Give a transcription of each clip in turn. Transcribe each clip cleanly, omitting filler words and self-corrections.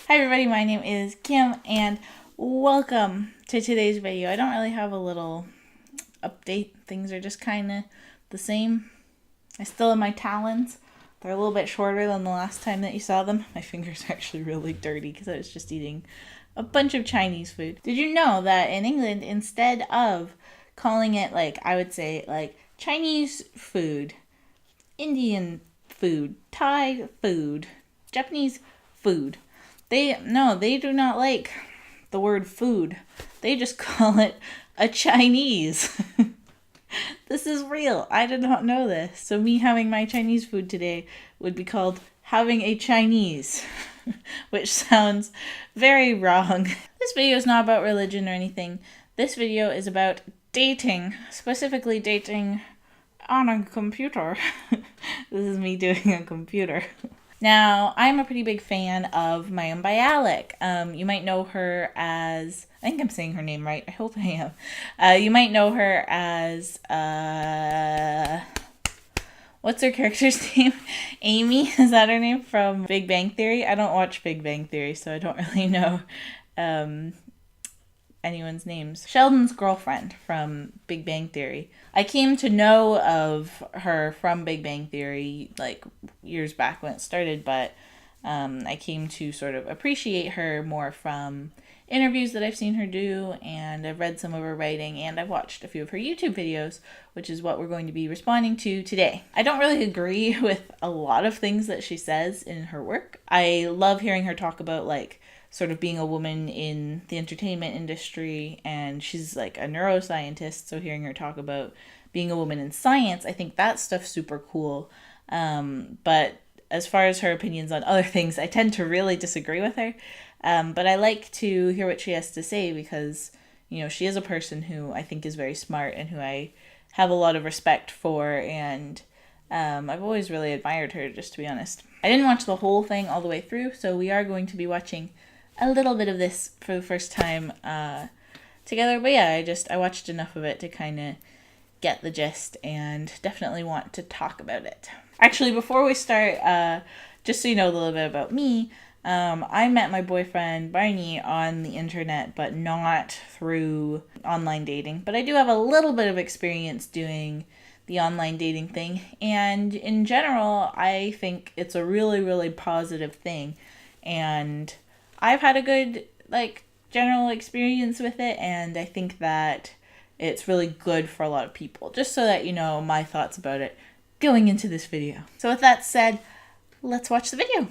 Hi everybody, my name is Kim and welcome to today's video. I don't really have a little update. Things are just kind of the same. I still have my talons. They're a little bit shorter than the last time that you saw them. My fingers are actually really dirty because I was just eating a bunch of Chinese food. Did you know that in England, instead of calling it I would say Chinese food, Indian food, Thai food, Japanese food, they do not like the word food. They just call it a Chinese. This is real. I did not know this. So me having my Chinese food today would be called having a Chinese, which sounds very wrong. This video is not about religion or anything. This video is about dating, specifically dating on a computer. This is me doing a computer. Now, I'm a pretty big fan of Mayim Bialik. You might know her as, I think I'm saying her name right. I hope I am. You might know her as, what's her character's name? Amy, is that her name? From Big Bang Theory? I don't watch Big Bang Theory, so I don't really know anyone's names. Sheldon's girlfriend from Big Bang Theory. I came to know of her from Big Bang Theory years back when it started, but I came to sort of appreciate her more from interviews that I've seen her do, and I've read some of her writing, and I've watched a few of her YouTube videos, which is what we're going to be responding to today. I don't really agree with a lot of things that she says in her work. I love hearing her talk about sort of being a woman in the entertainment industry, and she's a neuroscientist, so hearing her talk about being a woman in science, I think that stuff's super cool. But as far as her opinions on other things, I tend to really disagree with her. But I like to hear what she has to say because, she is a person who I think is very smart and who I have a lot of respect for, and I've always really admired her, just to be honest. I didn't watch the whole thing all the way through, so we are going to be watching a little bit of this for the first time together. But yeah, I watched enough of it to kind of get the gist and definitely want to talk about it. Actually, before we start, just so you know a little bit about me, I met my boyfriend Barney on the internet, but not through online dating. But I do have a little bit of experience doing the online dating thing, and in general, I think it's a really, really positive thing, and I've had a good, general experience with it, and I think that it's really good for a lot of people, just so that you know my thoughts about it going into this video. So with that said, let's watch the video.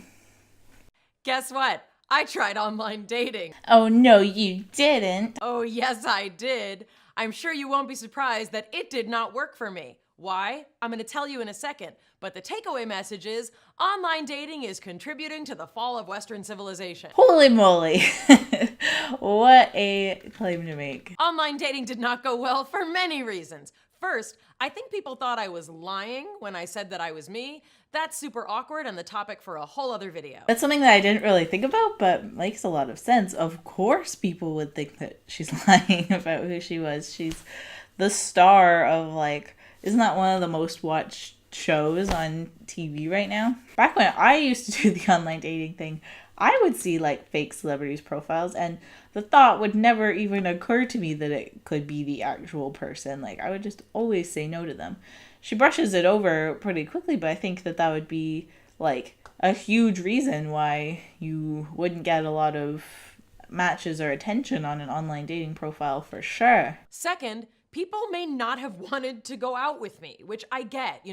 Guess what? I tried online dating. Oh, no, you didn't. Oh, yes, I did. I'm sure you won't be surprised that it did not work for me. Why? I'm going to tell you in a second. But the takeaway message is online dating is contributing to the fall of Western civilization. Holy moly. What a claim to make. Online dating did not go well for many reasons. First, I think people thought I was lying when I said that I was me. That's super awkward and the topic for a whole other video. That's something that I didn't really think about, but makes a lot of sense. Of course people would think that she's lying about who she was. She's the star of isn't that one of the most watched shows on TV right now? Back when I used to do the online dating thing, I would see fake celebrities' profiles, and the thought would never even occur to me that it could be the actual person. I would just always say no to them. She brushes it over pretty quickly, but I think that would be a huge reason why you wouldn't get a lot of matches or attention on an online dating profile for sure. Second, people may not have wanted to go out with me, which I get,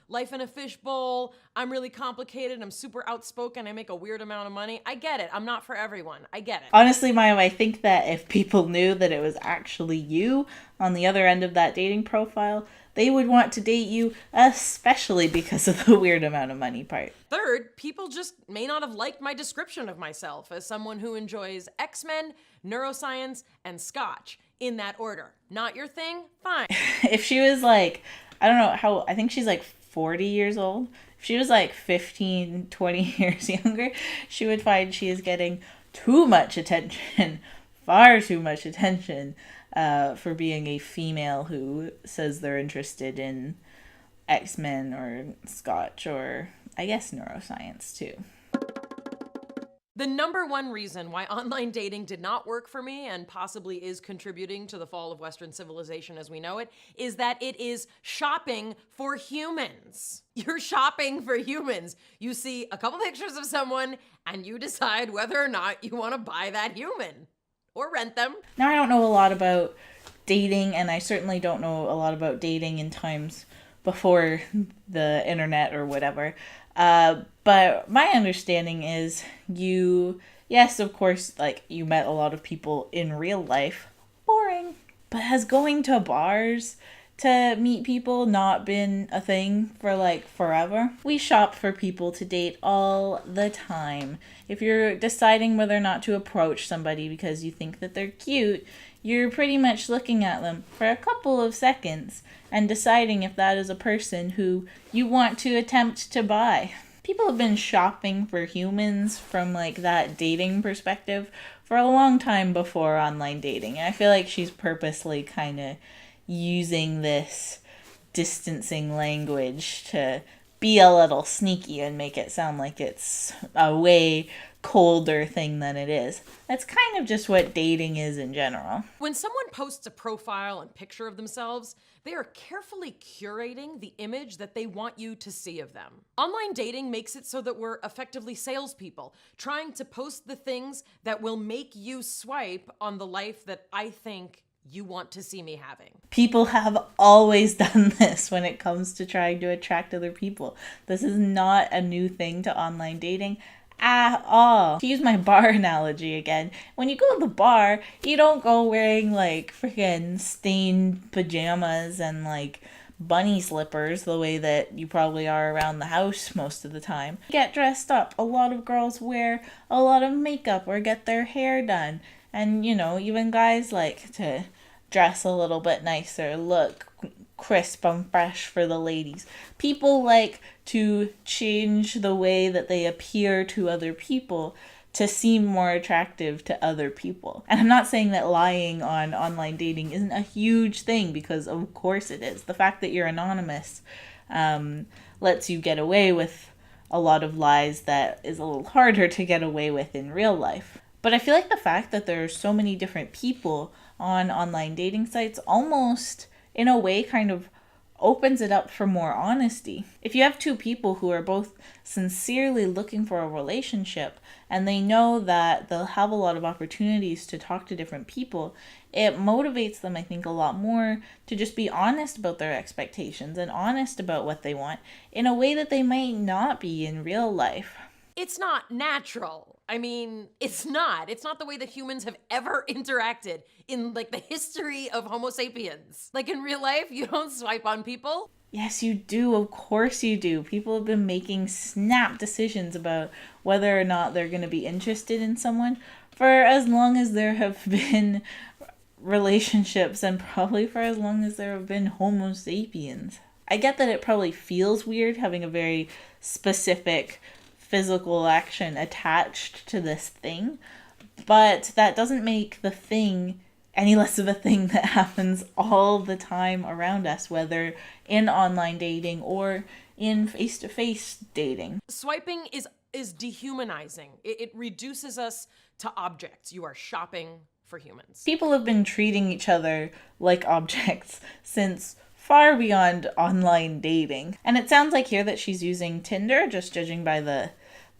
life in a fishbowl, I'm really complicated, I'm super outspoken, I make a weird amount of money. I get it. I'm not for everyone. I get it. Honestly, Maya, I think that if people knew that it was actually you on the other end of that dating profile, they would want to date you, especially because of the weird amount of money part. Third, people just may not have liked my description of myself as someone who enjoys X-Men, neuroscience, and scotch. In that order. Not your thing? Fine. If she was I don't know I think she's 40 years old. If she was 15, 20 years younger, she would find she is getting too much attention, far too much attention, for being a female who says they're interested in X-Men or Scotch or I guess neuroscience too. The number one reason why online dating did not work for me and possibly is contributing to the fall of Western civilization as we know it is that it is shopping for humans. You're shopping for humans. You see a couple pictures of someone and you decide whether or not you want to buy that human or rent them. Now, I don't know a lot about dating, and I certainly don't know a lot about dating in times before the internet or whatever. But my understanding is yes, of course, like, you met a lot of people in real life. Boring. But has going to bars to meet people not been a thing for like forever? We shop for people to date all the time. If you're deciding whether or not to approach somebody because you think that they're cute, you're pretty much looking at them for a couple of seconds and deciding if that is a person who you want to attempt to buy. People have been shopping for humans from like that dating perspective for a long time before online dating. And I feel like she's purposely kind of using this distancing language to be a little sneaky and make it sound like it's a way colder thing than it is. That's kind of just what dating is in general. When someone posts a profile and picture of themselves, they are carefully curating the image that they want you to see of them. Online dating makes it so that we're effectively salespeople, trying to post the things that will make you swipe on the life that I think you want to see me having. People have always done this when it comes to trying to attract other people. This is not a new thing to online dating at all. To use my bar analogy again, when you go to the bar, you don't go wearing like freaking stained pajamas and like bunny slippers the way that you probably are around the house most of the time. Get dressed up. A lot of girls wear a lot of makeup or get their hair done. And, you know, even guys like to dress a little bit nicer, look crisp and fresh for the ladies. People like to change the way that they appear to other people to seem more attractive to other people. And I'm not saying that lying on online dating isn't a huge thing, because of course it is. The fact that you're anonymous lets you get away with a lot of lies that is a little harder to get away with in real life. But I feel like the fact that there are so many different people on online dating sites almost, in a way, kind of opens it up for more honesty. If you have two people who are both sincerely looking for a relationship and they know that they'll have a lot of opportunities to talk to different people, it motivates them, I think, a lot more to just be honest about their expectations and honest about what they want in a way that they might not be in real life. It's not natural. I mean, it's not the way that humans have ever interacted in like the history of Homo sapiens. Like in real life, you don't swipe on people. Yes, you do. Of course you do. People have been making snap decisions about whether or not they're going to be interested in someone for as long as there have been relationships, and probably for as long as there have been Homo sapiens. I get that it probably feels weird having a very specific physical action attached to this thing, but that doesn't make the thing any less of a thing that happens all the time around us, whether in online dating or in face-to-face dating. Swiping is dehumanizing. It reduces us to objects. You are shopping for humans. People have been treating each other like objects since far beyond online dating. And it sounds like here that she's using Tinder, just judging by the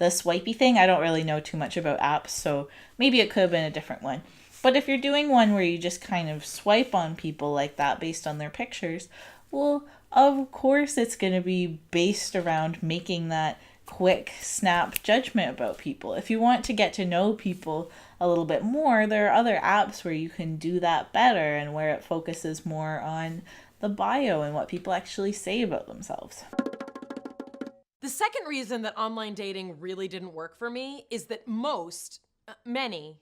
swipey thing. I don't really know too much about apps, so maybe it could have been a different one. But if you're doing one where you just kind of swipe on people like that based on their pictures, well, of course it's going to be based around making that quick snap judgment about people. If you want to get to know people a little bit more, there are other apps where you can do that better and where it focuses more on the bio and what people actually say about themselves. The second reason that online dating really didn't work for me is that most men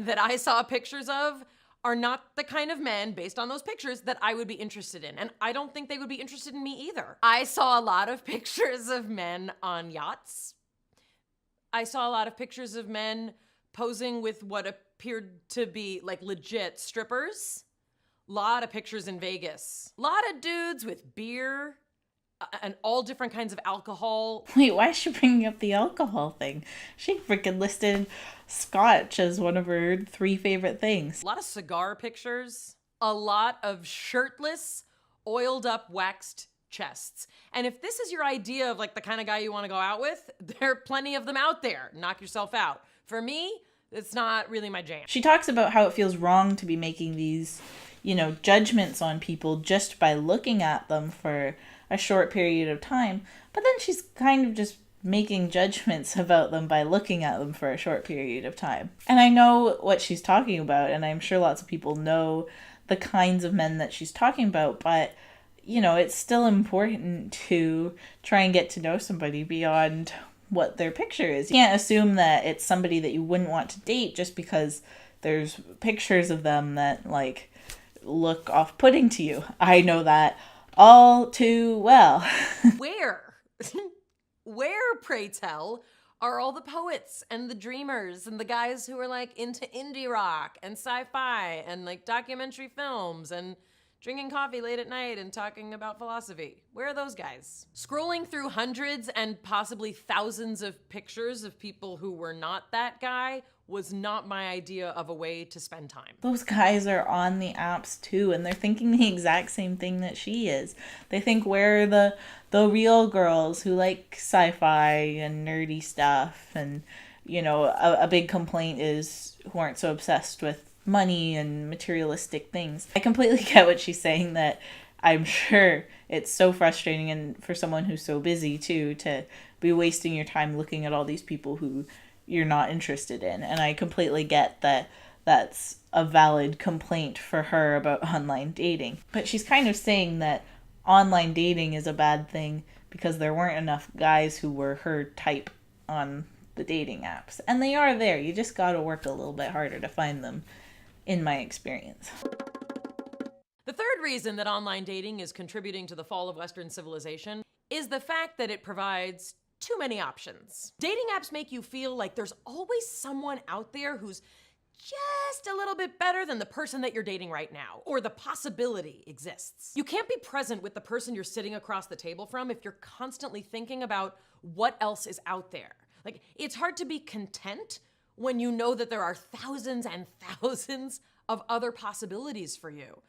that I saw pictures of are not the kind of men, based on those pictures, that I would be interested in. And I don't think they would be interested in me either. I saw a lot of pictures of men on yachts. I saw a lot of pictures of men posing with what appeared to be like legit strippers. Lot of pictures in Vegas. Lot of dudes with beer. and all different kinds of alcohol. Wait, why is she bringing up the alcohol thing? She freaking listed scotch as one of her 3 favorite things. A lot of cigar pictures, a lot of shirtless, oiled up, waxed chests. And if this is your idea of like the kind of guy you want to go out with, there are plenty of them out there. Knock yourself out. For me, it's not really my jam. She talks about how it feels wrong to be making these, judgments on people just by looking at them for a short period of time. But then she's kind of just making judgments about them by looking at them for a short period of time. And I know what she's talking about, and I'm sure lots of people know the kinds of men that she's talking about, but it's still important to try and get to know somebody beyond what their picture is. You can't assume that it's somebody that you wouldn't want to date just because there's pictures of them that look off-putting to you. I know that all too well. Where, pray tell, are all the poets and the dreamers and the guys who are into indie rock and sci-fi and documentary films and drinking coffee late at night and talking about philosophy? Where are those guys? Scrolling through hundreds and possibly thousands of pictures of people who were not that guy was not my idea of a way to spend time. Those guys are on the apps too, and they're thinking the exact same thing that she is. They think we're the real girls who like sci-fi and nerdy stuff, and a big complaint is who aren't so obsessed with money and materialistic things. I completely get what she's saying, that I'm sure it's so frustrating, and for someone who's so busy too, to be wasting your time looking at all these people who you're not interested in. And I completely get that that's a valid complaint for her about online dating. But she's kind of saying that online dating is a bad thing because there weren't enough guys who were her type on the dating apps. And they are there. You just gotta work a little bit harder to find them, in my experience. The third reason that online dating is contributing to the fall of Western civilization is the fact that it provides too many options. Dating apps make you feel like there's always someone out there who's just a little bit better than the person that you're dating right now, or the possibility exists. You can't be present with the person you're sitting across the table from if you're constantly thinking about what else is out there. It's hard to be content when you know that there are thousands and thousands of other possibilities for you.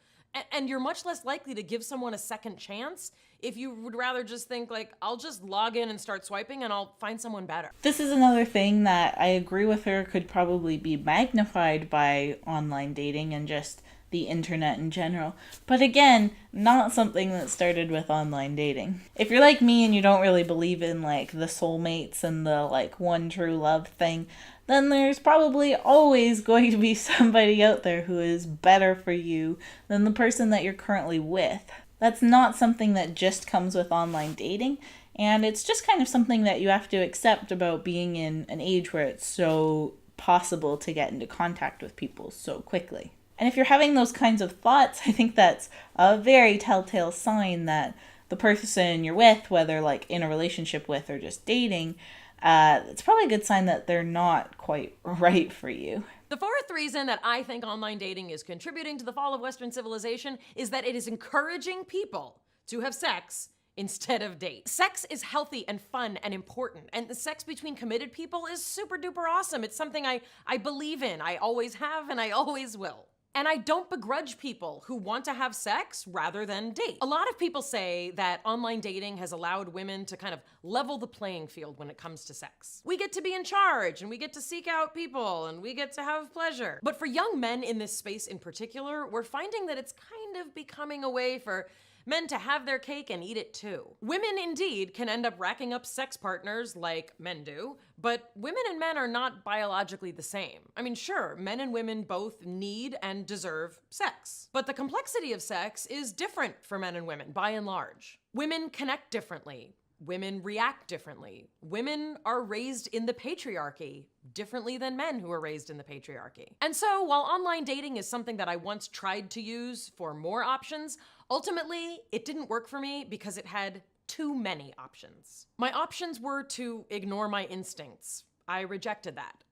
And you're much less likely to give someone a second chance if you would rather just think I'll just log in and start swiping and I'll find someone better. This is another thing that I agree with her could probably be magnified by online dating and just the internet in general. But again, not something that started with online dating. If you're like me and you don't really believe in the soulmates and the one true love thing, then there's probably always going to be somebody out there who is better for you than the person that you're currently with. That's not something that just comes with online dating, and it's just kind of something that you have to accept about being in an age where it's so possible to get into contact with people so quickly. And if you're having those kinds of thoughts, I think that's a very telltale sign that the person you're with, whether in a relationship with or just dating, it's probably a good sign that they're not quite right for you. The fourth reason that I think online dating is contributing to the fall of Western civilization is that it is encouraging people to have sex instead of date. Sex is healthy and fun and important, and the sex between committed people is super duper awesome. It's something I believe in. I always have and I always will. And I don't begrudge people who want to have sex rather than date. A lot of people say that online dating has allowed women to kind of level the playing field when it comes to sex. We get to be in charge, and we get to seek out people, and we get to have pleasure. But for young men in this space in particular, we're finding that it's kind of becoming a way for men to have their cake and eat it too. Women indeed can end up racking up sex partners like men do, but women and men are not biologically the same. I mean, sure, men and women both need and deserve sex, but the complexity of sex is different for men and women by and large. Women connect differently. Women react differently. Women are raised in the patriarchy differently than men who are raised in the patriarchy. And so while online dating is something that I once tried to use for more options, ultimately it didn't work for me because it had too many options. My options were to ignore my instincts. I rejected that.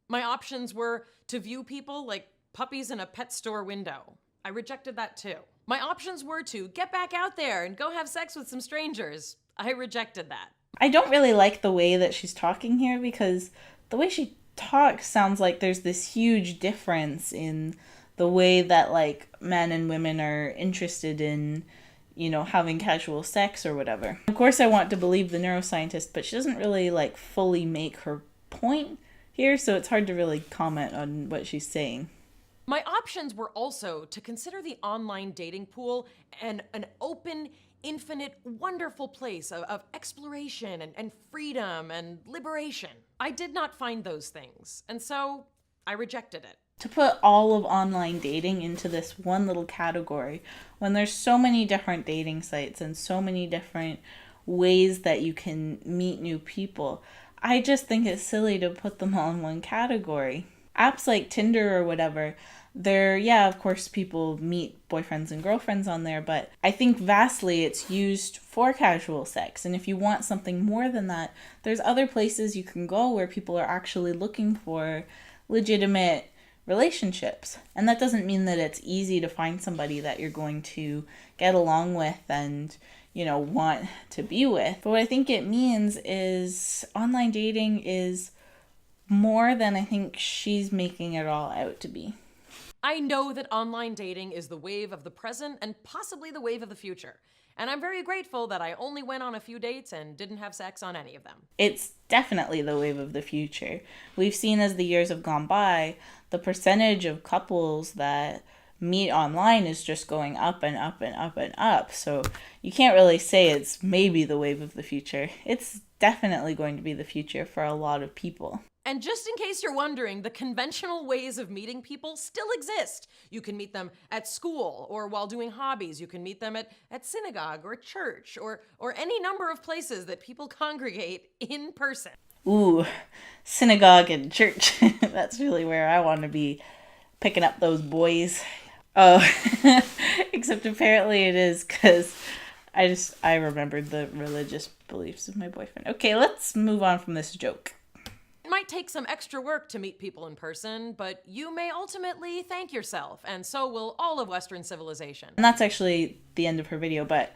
My options were to view people like puppies in a pet store window. I rejected that too. My options were to get back out there and go have sex with some strangers. I rejected that. I don't really like the way that she's talking here, because the way she talks sounds like there's this huge difference in the way that like men and women are interested in, you know, having casual sex or whatever. Of course I want to believe the neuroscientist, but she doesn't really like fully make her point here, so it's hard to really comment on what she's saying. My options were also to consider the online dating pool an open, infinite, wonderful place of exploration and freedom and liberation. I did not find those things, and so I rejected it. To put all of online dating into this one little category, when there's so many different dating sites and so many different ways that you can meet new people, I just think it's silly to put them all in one category. Apps like Tinder or whatever, yeah, of course people meet boyfriends and girlfriends on there, but I think vastly it's used for casual sex. And if you want something more than that, there's other places you can go where people are actually looking for legitimate relationships. And that doesn't mean that it's easy to find somebody that you're going to get along with and, you know, want to be with. But what I think it means is online dating is more than I think she's making it all out to be. I know that online dating is the wave of the present and possibly the wave of the future. And I'm very grateful that I only went on a few dates and didn't have sex on any of them. It's definitely the wave of the future. We've seen as the years have gone by, the percentage of couples that meet online is just going up and up and up and up. So you can't really say it's maybe the wave of the future. It's definitely going to be the future for a lot of people. And just in case you're wondering, the conventional ways of meeting people still exist. You can meet them at school or while doing hobbies. You can meet them at synagogue or church or any number of places that people congregate in person. Ooh, synagogue and church. That's really where I want to be picking up those boys. Oh, except apparently it is because I remembered the religious beliefs of my boyfriend. Okay, let's move on from this joke. It might take some extra work to meet people in person, but you may ultimately thank yourself, and so will all of Western civilization. And that's actually the end of her video, but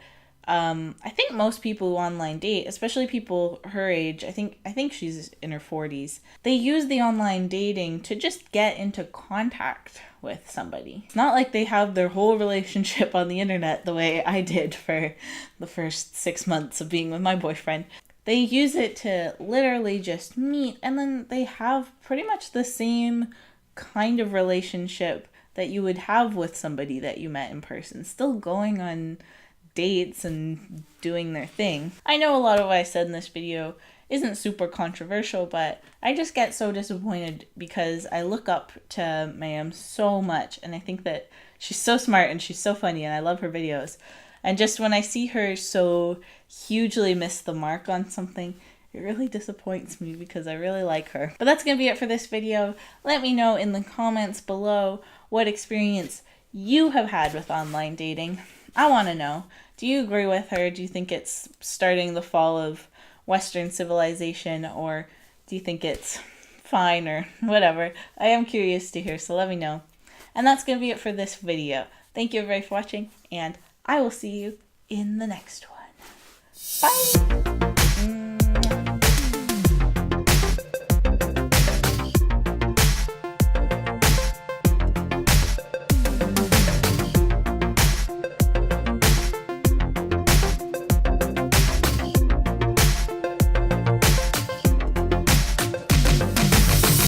I think most people who online date, especially people her age, I think she's in her 40s, they use the online dating to just get into contact with somebody. It's not like they have their whole relationship on the internet the way I did for the first 6 months of being with my boyfriend. They use it to literally just meet, and then they have pretty much the same kind of relationship that you would have with somebody that you met in person, still going on dates and doing their thing. I know a lot of what I said in this video isn't super controversial, but I just get so disappointed because I look up to Mayim so much, and I think that she's so smart and she's so funny, and I love her videos. And just when I see her so hugely miss the mark on something, it really disappoints me because I really like her. But that's going to be it for this video. Let me know in the comments below what experience you have had with online dating. I want to know. Do you agree with her? Do you think it's starting the fall of Western civilization, or do you think it's fine or whatever? I am curious to hear, so let me know. And that's going to be it for this video. Thank you everybody for watching, and I will see you in the next one. Bye!